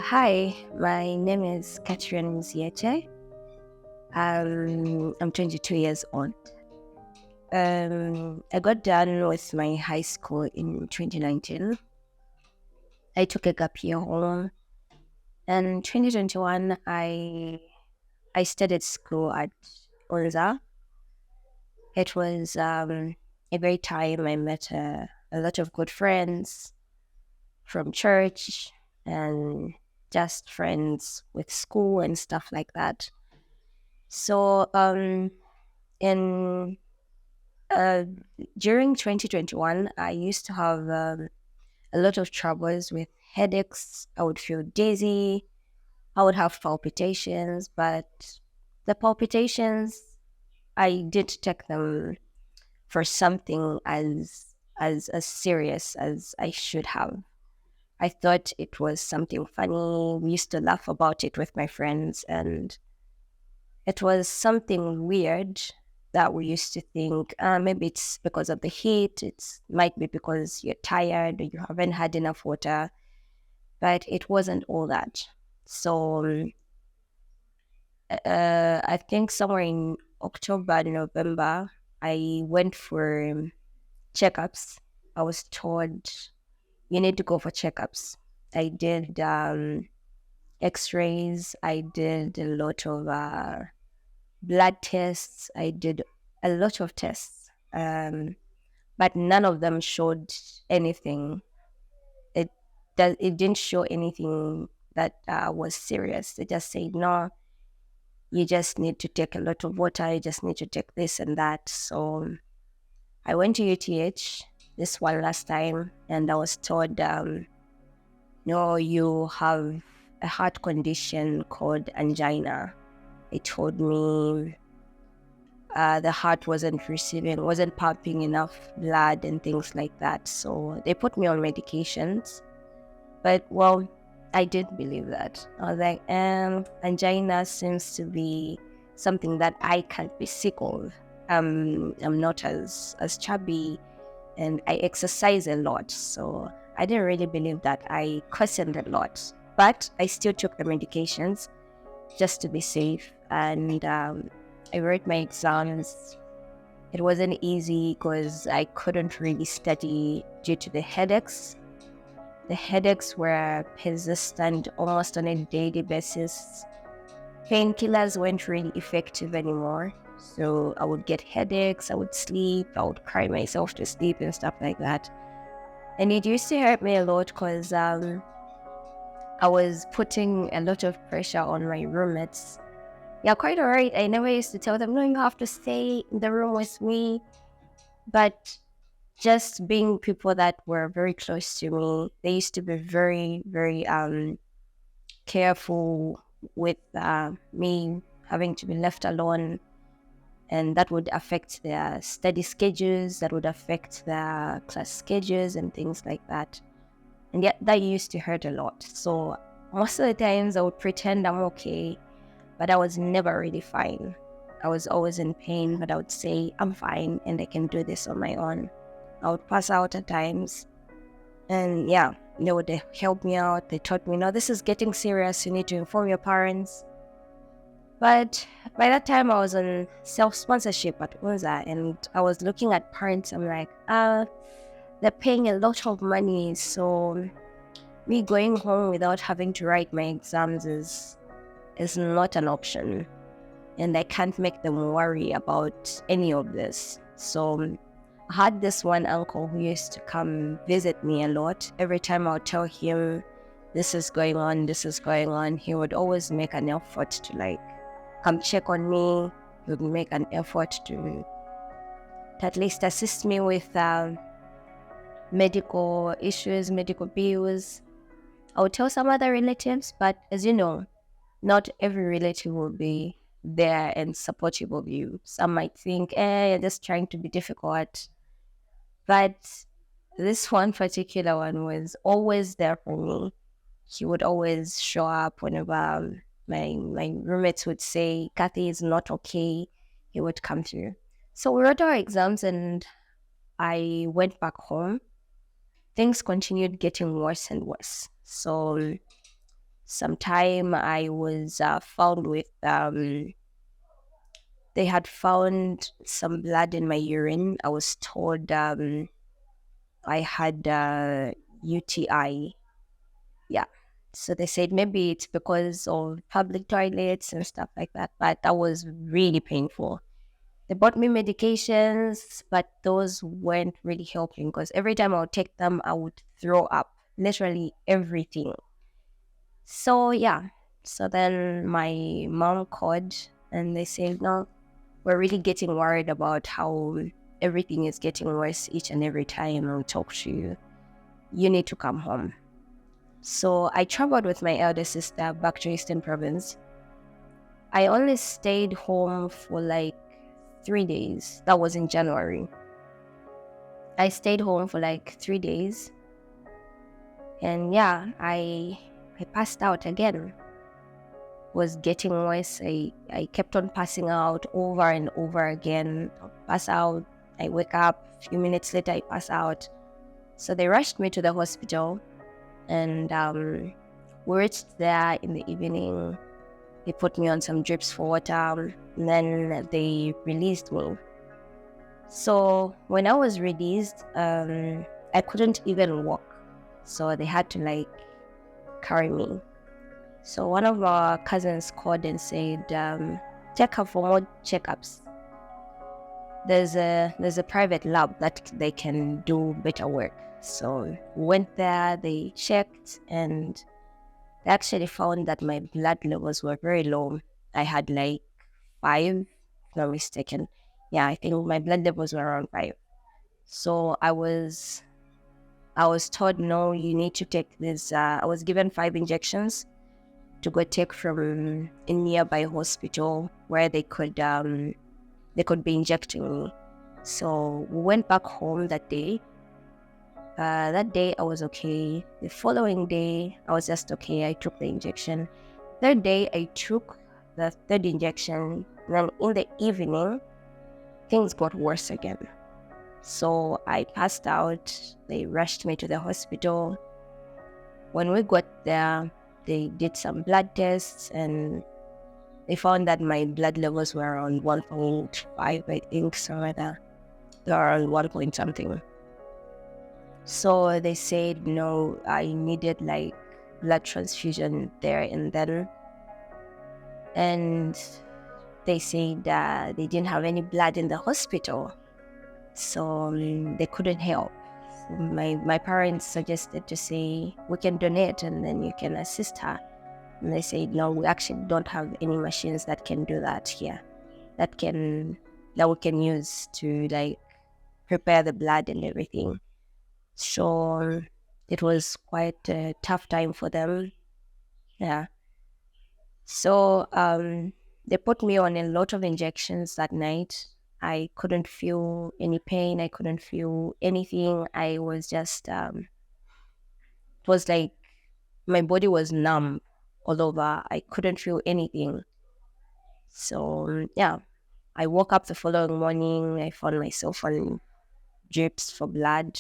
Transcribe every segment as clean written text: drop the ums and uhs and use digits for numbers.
Hi, my name is Catherine Ziete. I'm 22 years old. I got done with my high school in 2019. I took a gap year home, and 2021 I studied school at Unza. It was a great time. I met a lot of good friends from church and just friends with school and stuff like that. So in uh, during 2021, I used to have a lot of troubles with headaches. I would feel dizzy. I would have palpitations, but the palpitations, I did take them for something as serious as I should have. I thought it was something funny. We used to laugh about it with my friends, and it was something weird that we used to think maybe it's because of the heat, it might be because you're tired or you haven't had enough water, but it wasn't all that. So I think somewhere in October, November, I went for checkups. I was told you need to go for checkups. I did x-rays. I did a lot of blood tests. I did a lot of tests, but none of them showed anything. It it didn't show anything that was serious. They just said, no, you just need to take a lot of water. You just need to take this and that. So I went to UTH this one last time, and I was told, no, you have a heart condition called angina. They told me the heart wasn't pumping enough blood and things like that. So they put me on medications. But well, I did believe that. I was like, angina seems to be something that I can't be sick of. I'm not as chubby, and I exercise a lot. So I didn't really believe that. I questioned a lot. But I still took the medications just to be safe. And I wrote my exams. It wasn't easy because I couldn't really study due to the headaches. The headaches were persistent almost on a daily basis. Painkillers weren't really effective anymore. So I would get headaches, I would sleep, I would cry myself to sleep and stuff like that. And it used to hurt me a lot because I was putting a lot of pressure on my roommates. Yeah, quite alright. I never used to tell them, no, you have to stay in the room with me. But just being people that were very close to me, they used to be very, very careful with me having to be left alone. And that would affect their study schedules, that would affect their class schedules and things like that. And yet that used to hurt a lot. So most of the times I would pretend I'm okay, but I was never really fine. I was always in pain, but I would say I'm fine and I can do this on my own. I would pass out at times. And yeah, they would help me out. They taught me, no, this is getting serious. You need to inform your parents. But by that time, I was on self-sponsorship at Unza, and I was looking at parents. I'm like, they're paying a lot of money. So me going home without having to write my exams is not an option. And I can't make them worry about any of this. So I had this one uncle who used to come visit me a lot. Every time I would tell him, this is going on, he would always make an effort to come check on me. He would make an effort to at least assist me with medical issues, medical bills. I would tell some other relatives, but as you know, not every relative will be there and supportive of you. Some might think, you're just trying to be difficult. But this one particular one was always there for me. He would always show up whenever my roommates would say, Kathy is not okay. He would come through. So we wrote our exams and I went back home. Things continued getting worse and worse. So sometime I was found with, they had found some blood in my urine. I was told I had UTI. Yeah. So they said maybe it's because of public toilets and stuff like that. But that was really painful. They bought me medications, but those weren't really helping because every time I would take them, I would throw up literally everything. So, yeah. So then my mom called and they said, no, we're really getting worried about how everything is getting worse each and every time we talk to you. You need to come home. So I traveled with my elder sister back to Eastern Province. I only stayed home for like 3 days. That was in January. I stayed home for like 3 days. And yeah, I passed out again. Was getting worse. I kept on passing out over and over again. I'll pass out, I wake up, a few minutes later I pass out. So they rushed me to the hospital, and we reached there in the evening. They put me on some drips for water, and then they released me. So when I was released, I couldn't even walk. So they had to like carry me. So one of our cousins called and said, check her for more checkups. There's a private lab that they can do better work. So we went there, they checked, and they actually found that my blood levels were very low. I had like 5, if not mistaken. Yeah, I think my blood levels were around 5. So I was told, no, you need to take this. I was given 5 injections to go take from a nearby hospital where they could be injecting me. So we went back home that day. That day I was okay. The following day I was just okay. I took the injection. Third day I took the third injection. Then in the evening things got worse again. So I passed out. They rushed me to the hospital. When we got there, they did some blood tests and they found that my blood levels were around 1.5, I think, so rather. They were around 1 point something. So they said, no, I needed like blood transfusion there and then. And they said they didn't have any blood in the hospital. So they couldn't help. So my parents suggested to say, we can donate and then you can assist her. And they said, no, we actually don't have any machines that can do that here. That we can use to like prepare the blood and everything. So it was quite a tough time for them. Yeah. So they put me on a lot of injections that night. I couldn't feel any pain. I couldn't feel anything. I was just, it was like my body was numb all over. I couldn't feel anything. So, yeah, I woke up the following morning. I found myself on drips for blood.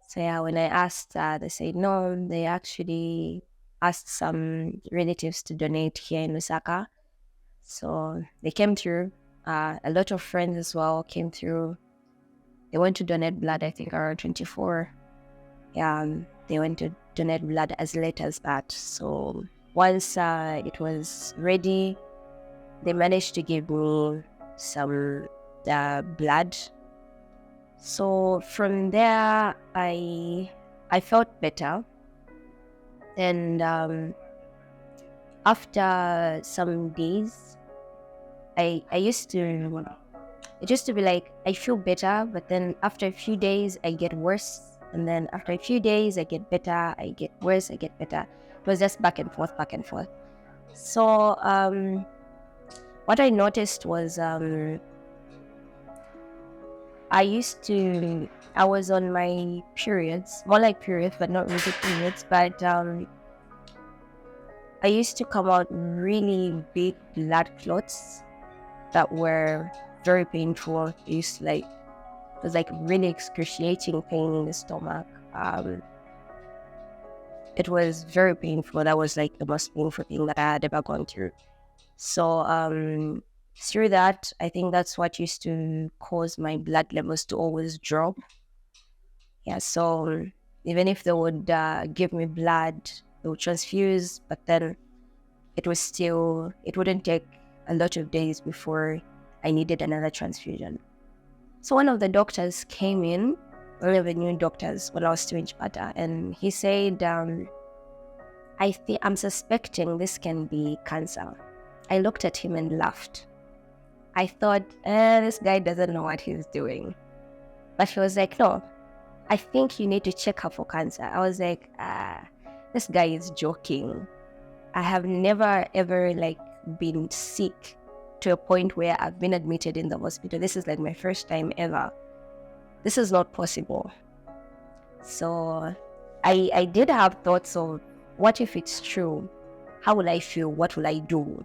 So, yeah, when I asked, they said no, they actually asked some relatives to donate here in Lusaka. So they came through. A lot of friends as well came through. They went to donate blood, I think, around 24. Yeah, they went to donate blood as late as that. So once it was ready, they managed to give me some blood. So from there, I felt better. And after some days, it used to be like I feel better, but then after a few days I get worse, and then after a few days I get better, I get worse, I get better. It was just back and forth. So what I noticed was I was on my periods, more like periods, but not really periods, but I used to come out really big blood clots that were very painful. It was like really excruciating pain in the stomach. it was very painful. That was like the most painful thing that I had ever gone through. So through that, I think that's what used to cause my blood levels to always drop. Yeah, so even if they would give me blood, they would transfuse, but then it wouldn't take a lot of days before I needed another transfusion. So one of the doctors came in, one of the new doctors when I was still in Jakarta, and he said, I'm suspecting this can be cancer. I looked at him and laughed. I thought, this guy doesn't know what he's doing. But he was like, no, I think you need to check her for cancer. I was like, this guy is joking. I have never ever been sick to a point where I've been admitted in the hospital. This is like my first time ever. This is not possible. So I did have thoughts of, what if it's true? How will I feel? What will I do?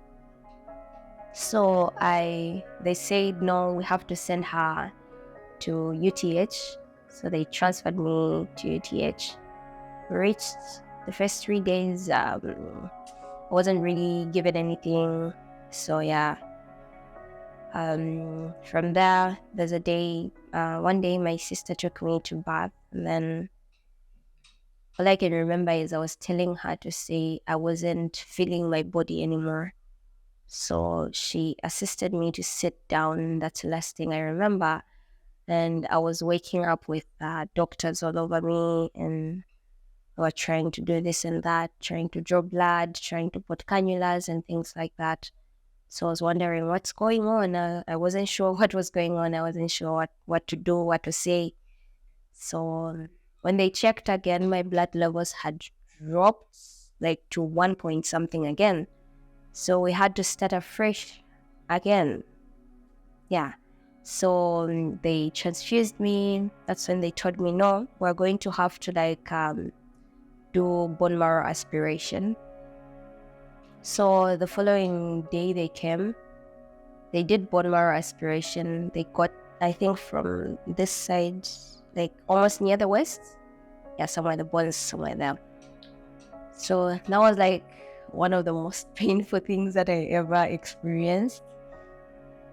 So they said, no, we have to send her to UTH. So they transferred me to UTH. We reached the first 3 days. I wasn't really given anything. So yeah. From there, there's a day, one day my sister took me to bath, and then all I can remember is I was telling her to say I wasn't feeling my body anymore. So she assisted me to sit down. That's the last thing I remember. And I was waking up with doctors all over me, and they were trying to do this and that, trying to draw blood, trying to put cannulas and things like that. So I was wondering what's going on. I wasn't sure what was going on. I wasn't sure what to do, what to say. So when they checked again, my blood levels had dropped to 1 point something again. So we had to start afresh again. Yeah. So they transfused me. That's when they told me, no, we're going to have to do bone marrow aspiration. So the following day they came, they did bone marrow aspiration. They got, I think, from this side, almost near the waist. Yeah, somewhere the bones, somewhere there. So that was one of the most painful things that I ever experienced.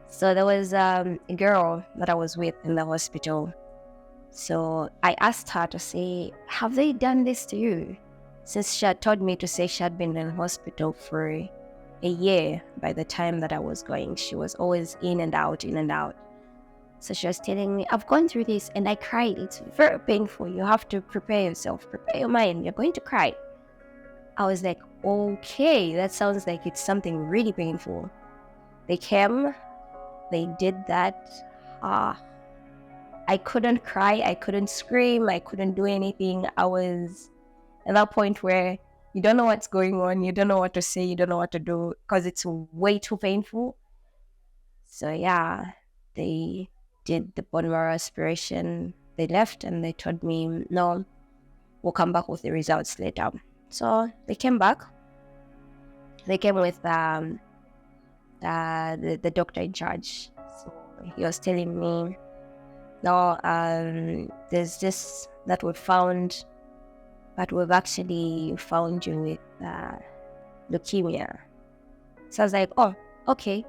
So there was a girl that I was with in the hospital. So I asked her to say, have they done this to you? Since she had told me to say she had been in hospital for a year by the time that I was going. She was always in and out, in and out. So she was telling me, I've gone through this and I cried. It's very painful. You have to prepare yourself, prepare your mind. You're going to cry. I was like, okay, that sounds like it's something really painful. They came, they did that. I couldn't cry, I couldn't scream, I couldn't do anything. I was at that point where you don't know what's going on, you don't know what to say, you don't know what to do because it's way too painful. So yeah, they did the bone marrow aspiration. They left and they told me, no, we'll come back with the results later. So they came back. They came with the doctor in charge. So he was telling me, no, there's this that we found, but we've actually found you with leukemia. So I was like, oh, okay.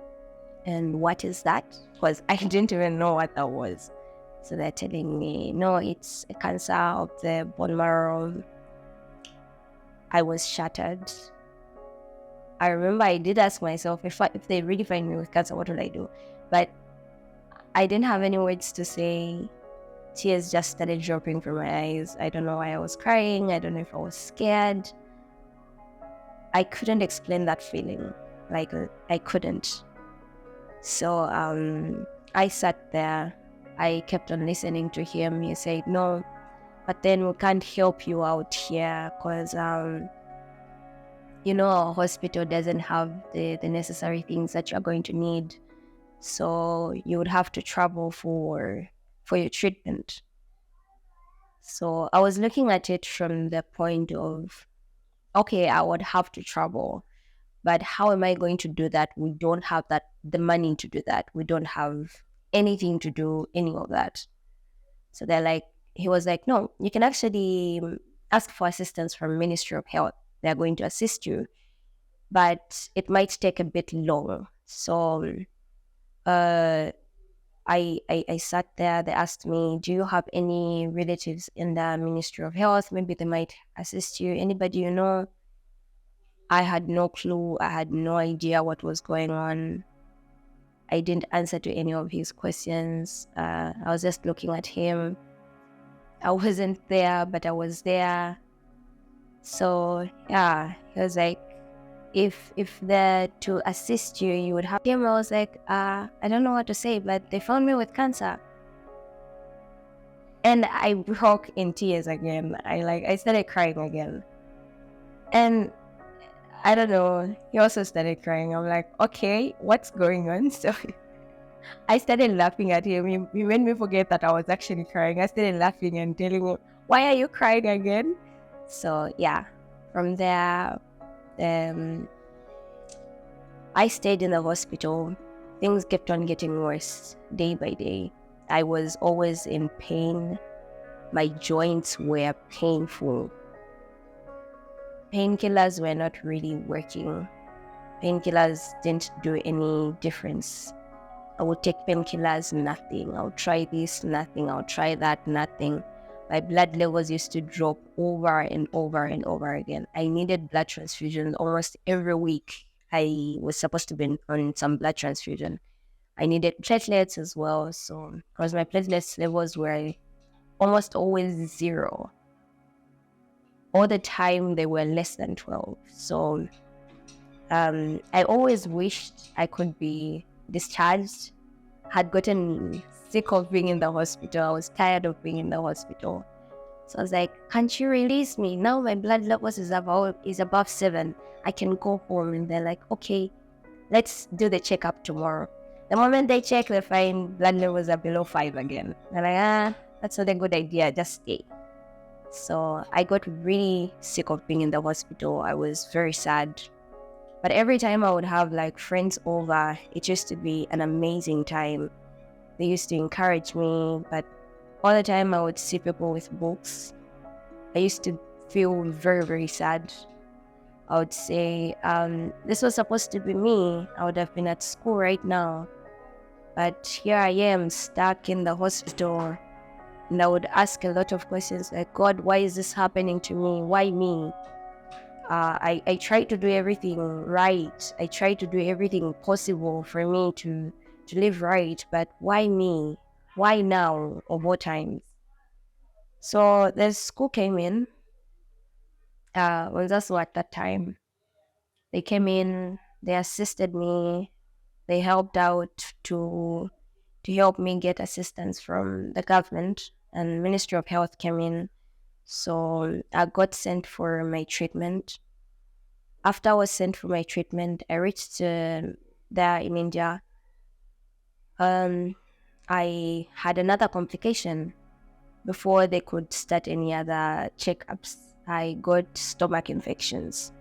And what is that? Because I didn't even know what that was. So they're telling me, no, it's a cancer of the bone marrow. I was shattered. I remember I did ask myself, if they really find me with cancer, what will I do? But I didn't have any words to say. Tears just started dropping from my eyes. I don't know why I was crying. I don't know if I was scared. I couldn't explain that feeling. I couldn't. So I sat there. I kept on listening to him. He said, no, but then we can't help you out here because, our hospital doesn't have the necessary things that you're going to need. So you would have to travel for your treatment. So I was looking at it from the point of, okay, I would have to travel, but how am I going to do that? We don't have the money to do that. We don't have anything to do any of that. So he was like, no, you can actually ask for assistance from Ministry of Health. They're going to assist you, but it might take a bit long. So uh, I sat there. They asked me, do you have any relatives in the Ministry of Health? Maybe they might assist you. Anybody you know? I had no clue. I had no idea what was going on. I didn't answer to any of his questions. I was just looking at him. I wasn't there, but I was there. So yeah, he was like, if they're to assist you, you would have him. I was like, I don't know what to say, but they found me with cancer. And I broke in tears again. I started crying again. And I don't know, he also started crying. I'm like, okay, what's going on? So I started laughing at him. He made me forget that I was actually crying. I started laughing and telling him, why are you crying again? So yeah, from there, I stayed in the hospital. Things kept on getting worse day by day. I was always in pain. My joints were painful. Painkillers were not really working. Painkillers didn't do any difference. I would take painkillers, nothing. I'll try this, nothing. I'll try that, nothing. My blood levels used to drop over and over and over again. I needed blood transfusions almost every week. I was supposed to be on some blood transfusion. I needed platelets as well. So, because my platelets levels were almost always zero. All the time, they were less than 12. So, I always wished I could be discharged. Had gotten sick of being in the hospital. I was tired of being in the hospital. So I was like, can't you release me? Now my blood levels is above 7. I can go home. And they're like, okay, let's do the checkup tomorrow. The moment they check, they find blood levels are below 5 again. They're like, that's not a good idea. Just stay. So I got really sick of being in the hospital. I was very sad. But every time I would have like friends over, it used to be an amazing time. They used to encourage me, but all the time I would see people with books. I used to feel very, very sad. I would say, this was supposed to be me. I would have been at school right now. But here I am stuck in the hospital. And I would ask a lot of questions like, God, why is this happening to me? Why me? I try to do everything right. I try to do everything possible for me to live right. But why me? Why now of all times? So the school came in. Was also at that time. They came in. They assisted me. They helped out to help me get assistance from the government, and Ministry of Health came in. So I got sent for my treatment. After I was sent for my treatment, I reached there in India. I had another complication. Before they could start any other checkups, I got stomach infections.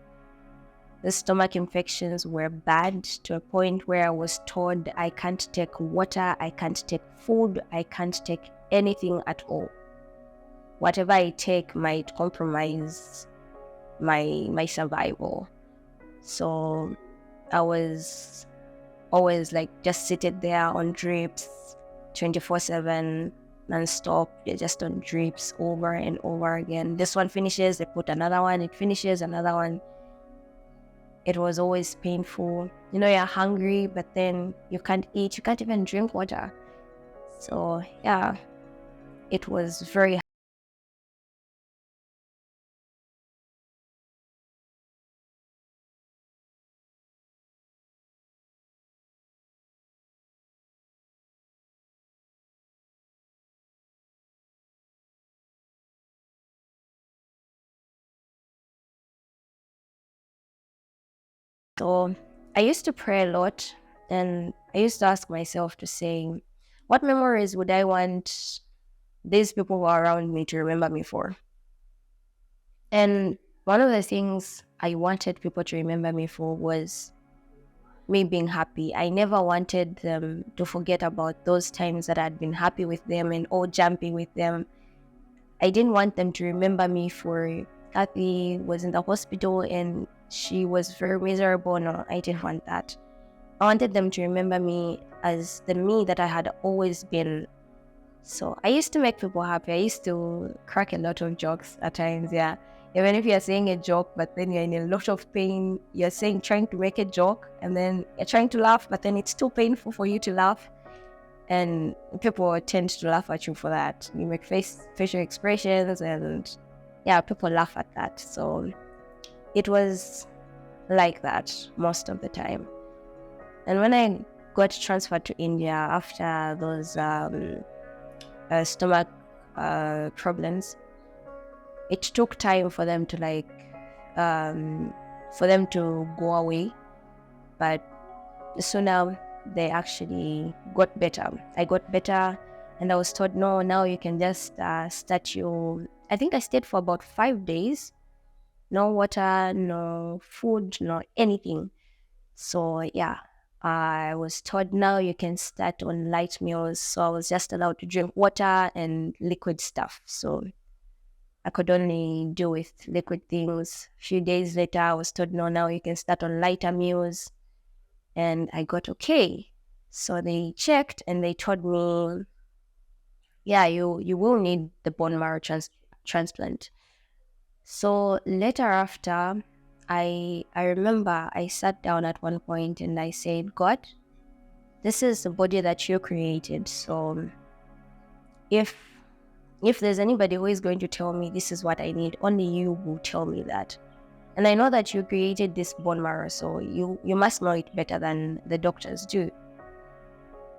The stomach infections were bad to a point where I was told I can't take water, I can't take food, I can't take anything at all. Whatever I take might compromise my survival. So I was always like just seated there on drips 24/7 non-stop. They're just on drips over and over again. This one finishes, they put another one, it finishes, another one. It was always painful. You know, you're hungry, but then you can't eat, you can't even drink water. So yeah, it was very. So I used to pray a lot, and I used to ask myself to say, what memories would I want these people who are around me to remember me for? And one of the things I wanted people to remember me for was me being happy. I never wanted them to forget about those times that I'd been happy with them and all jumpy with them. I didn't want them to remember me for Kathy was in the hospital and she was very miserable. No, I didn't want that. I wanted them to remember me as the me that I had always been. So I used to make people happy. I used to crack a lot of jokes at times, yeah. Even if you're saying a joke, but then you're in a lot of pain, you're trying to make a joke, and then you're trying to laugh, but then it's too painful for you to laugh. And people tend to laugh at you for that. You make facial expressions, and yeah, people laugh at that. So it was like that most of the time. And when I got transferred to India after those stomach problems, it took time for them to go away, but so now they actually got better. I got better, and I was told, no, now you can just start your. I think I stayed for about 5 days, no water, no food, no anything. So yeah, I was told now you can start on light meals. So I was just allowed to drink water and liquid stuff. So I could only do with liquid things. A few days later, I was told, no, now you can start on lighter meals. And I got okay. So they checked and they told me, yeah, you will need the bone marrow transplant. So later after, I remember I sat down at one point and I said, God, this is the body that you created. So if there's anybody who is going to tell me this is what I need, only you will tell me that. And I know that you created this bone marrow, so you must know it better than the doctors do.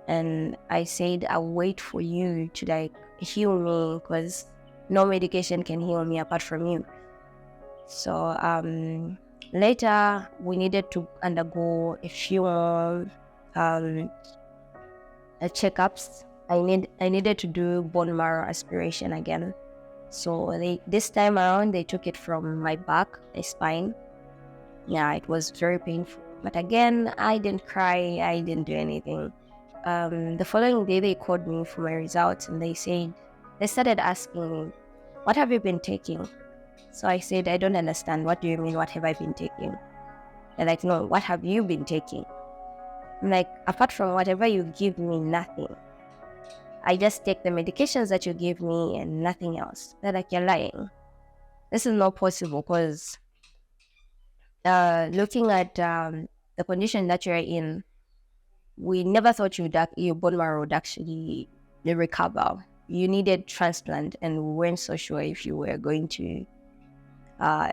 And I said, I'll wait for you to heal me, because no medication can heal me apart from you. So later we needed to undergo a few checkups. I needed to do bone marrow aspiration again. So this time around, they took it from my back, my spine. Yeah, it was very painful. But again, I didn't cry. I didn't do anything. The following day, they called me for my results, and they started asking me, what have you been taking? So I said, I don't understand. What do you mean, what have I been taking? They're like, no, what have you been taking? I'm like, apart from whatever you give me, nothing. I just take the medications that you give me and nothing else. They're like, you're lying. This is not possible, because looking at the condition that you're in, we never thought your bone marrow would actually recover. You needed transplant, and we weren't so sure if you were going to,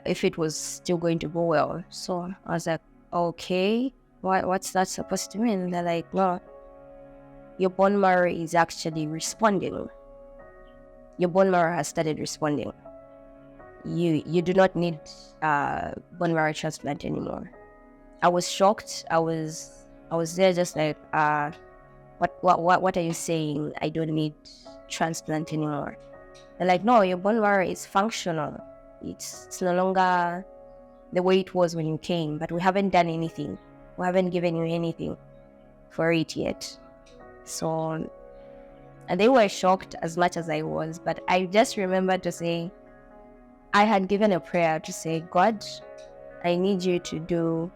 if it was still going to go well. So I was like, okay, what's that supposed to mean? They're like, well, your bone marrow is actually responding. Your bone marrow has started responding. You do not need bone marrow transplant anymore. I was shocked. I was there just like, what are you saying? I don't need transplant anymore. They're like, no, your bone marrow is functional. It's no longer the way it was when you came, but we haven't done anything. We haven't given you anything for it yet. So they were shocked as much as I was, but I just remembered to say, I had given a prayer to say, God, I need you to do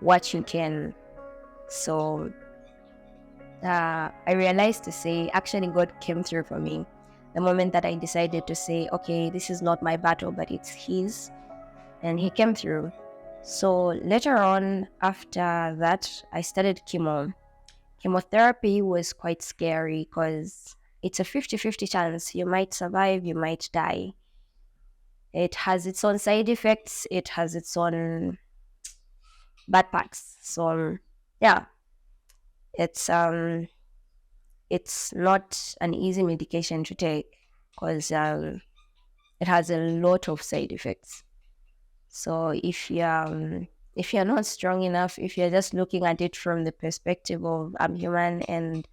what you can. So I realized to say, actually, God came through for me. The moment that I decided to say, okay, this is not my battle, but it's His, and He came through. So later on, after that, I started chemo. Chemotherapy was quite scary because it's a 50-50 chance. You might survive, you might die. It has its own side effects. It has its own bad parts. So yeah, it's not an easy medication to take, because it has a lot of side effects. So if you're not strong enough, if you're just looking at it from the perspective of I'm human and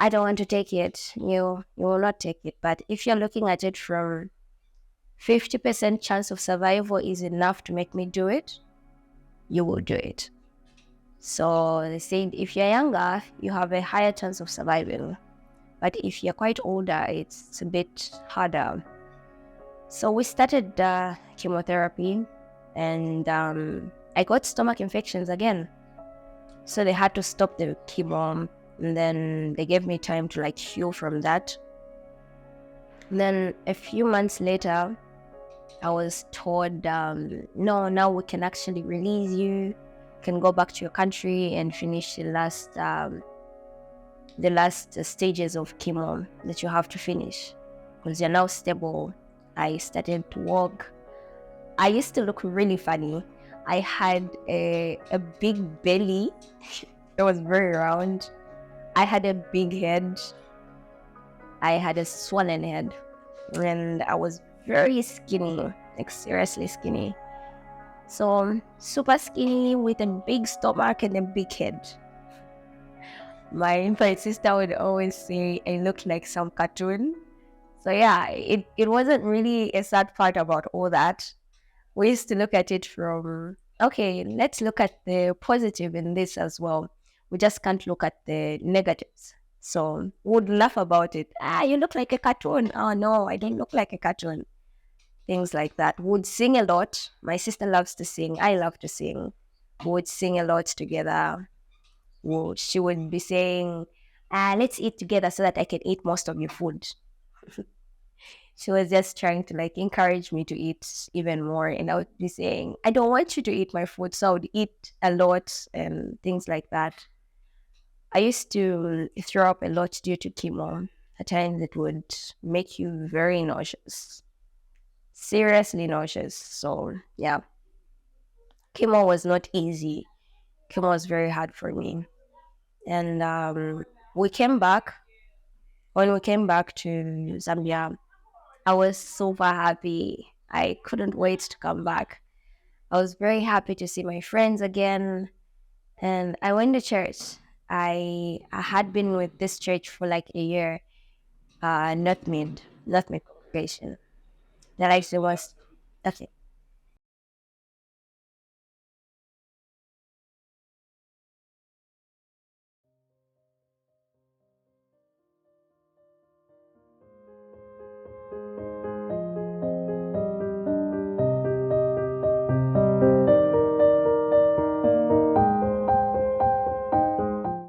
I don't want to take it, you will not take it. But if you're looking at it from 50% chance of survival is enough to make me do it, you will do it. So they said if you're younger, you have a higher chance of surviving. But if you're quite older, it's a bit harder. So we started chemotherapy, and I got stomach infections again. So they had to stop the chemo, and then they gave me time to like heal from that. And then a few months later, I was told, no, now we can actually release you. You can go back to your country and finish the last stages of chemo that you have to finish, because you're now stable. I started to walk. I used to look really funny. I had a big belly. It was very round. I had a big head. I had a swollen head. And I was very skinny, like seriously skinny. So super skinny with a big stomach and a big head. My sister would always say I looked like some cartoon. So yeah, it wasn't really a sad part about all that. We used to look at it from, okay, let's look at the positive in this as well. We just can't look at the negatives. So we'd laugh about it. You look like a cartoon. Oh no, I don't look like a cartoon. Things like that. Would sing a lot. My sister loves to sing. I love to sing. Would sing a lot together. She would be saying, let's eat together so that I can eat most of your food. She was just trying to like encourage me to eat even more. And I would be saying, I don't want you to eat my food. So I would eat a lot and things like that. I used to throw up a lot due to chemo. At times it would make you very nauseous, seriously nauseous. So yeah, chemo was not easy. Chemo was very hard for me. And we came back. When we came back to Zambia, I was super happy. I couldn't wait to come back. I was very happy to see my friends again. And I went to church. I had been with this church for like a year, not mid congregation. That actually was okay.